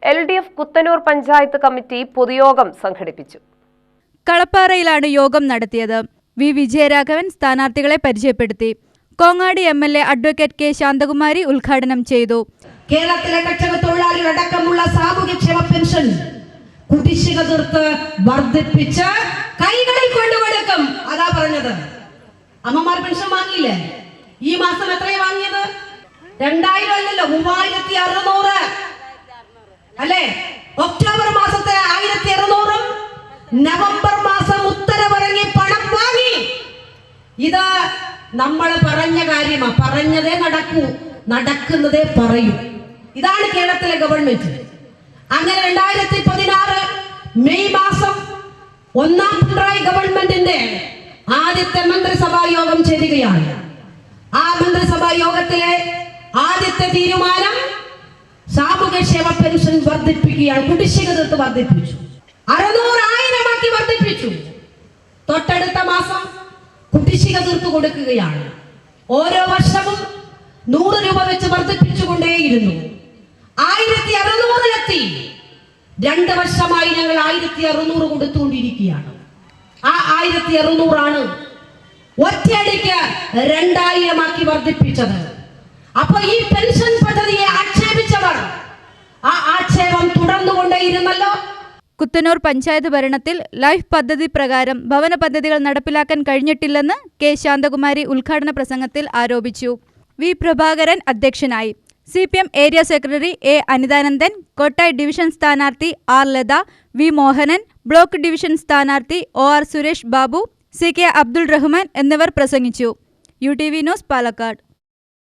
LDF Kuthanur panchayat committee പൊതുയോഗം സംഘടിപ്പിച്ചു. കളപ്പാറയിലാണ് യോഗം നടത്തിയത്. വി വിജയരാഘവൻ സ്ഥാനാർത്ഥികളെ പരിചയപ്പെടുത്തി. കോങ്ങാടി MLA അഡ്വക്കേറ്റ് കെ ശാന്തകുമാരി ഉദ്ഘാടനം ചെയ്തു. കേരളത്തിലെ കർഷക തൊഴിലാളികളടക്കമുള്ള സാമൂഹ്യക്ഷേമ പെൻഷൻ കുടിശ്ശിക തീർത്ത് വർദ്ധിപ്പിച്ച് കൈകളിൽ കൊണ്ടുകൊടുക്കും. അതാ പറഞ്ഞത്. അമ്മമാർ പെൻഷൻ വാങ്ങിയില്ലേ? ഈ മാസം എത്രയാണ് വാങ്ങിയത്? 2000 അല്ലല്ലോ, 3600 അല്ലേ? ഒക്ടോബർ മാസത്തെ 1600, നവംബർ മാസം ഉത്തരവിറങ്ങി പണം വാങ്ങി. ഇത് നമ്മൾ പറഞ്ഞ കാര്യമാണ്. പറഞ്ഞതേ നടക്കൂ, നടക്കുന്നതേ പറയൂ. ഇതാണ് കേരളത്തിലെ ഗവൺമെന്റ്. അങ്ങനെ 2016 മെയ് മാസം 1ാം പിണറായി ഗവൺമെന്റിന്റെ ആദ്യത്തെ മന്ത്രിസഭാ യോഗം ചേരുകയാണ്. ആ മന്ത്രിസഭാ യോഗത്തിലെ ആദ്യത്തെ തീരുമാനം സാമൂഹ്യക്ഷേമ പെൻഷൻ വർദ്ധിപ്പിക്കുകയാണ്. കുടിശ്ശിക തീർത്ത് വർദ്ധിപ്പിച്ചു. 600,000 വർദ്ധിപ്പിച്ചു. തൊട്ടടുത്ത മാസം കുടിശ്ശിക തീർത്തു കൊടുക്കുകയാണ്. ഓരോ വർഷവും 100 രൂപ വെച്ച് വർദ്ധിപ്പിച്ചുകൊണ്ടേയിരുന്നു. 1600 എത്തി. 2 വർഷമായി ഞങ്ങൾ 1600 കൊടുത്തുകൊണ്ടിരിക്കുകയാണ്. ആ 1600 ആണ് ഒറ്റയടിക്ക് 2000 വർദ്ധിപ്പിച്ചത്. അപ്പൊ ഈ പെൻഷൻ പദ്ധതിയെ ആക്ഷേപിച്ചവർ ആ ആക്ഷേപം തുടർന്നുകൊണ്ടേയിരുന്നല്ലോ. കുത്തനൂർ പഞ്ചായത്ത് ഭരണത്തിൽ ലൈഫ് പദ്ധതി പ്രകാരം ഭവന പദ്ധതികൾ നടപ്പിലാക്കാൻ കഴിഞ്ഞിട്ടില്ലെന്ന് കെ ശാന്തകുമാരി ഉദ്ഘാടന പ്രസംഗത്തിൽ ആരോപിച്ചു. വി പ്രഭാകരൻ അധ്യക്ഷനായി. CPM area secretary A Anithanandan, Kottayi division സ്ഥാനാർത്ഥി R Latha, V Mohanan, block division സ്ഥാനാർത്ഥി OR സുരേഷ് ബാബു, CK അബ്ദുൾ റഹ്മാൻ എന്നിവർ പ്രസംഗിച്ചു. UTV news, Palakkad.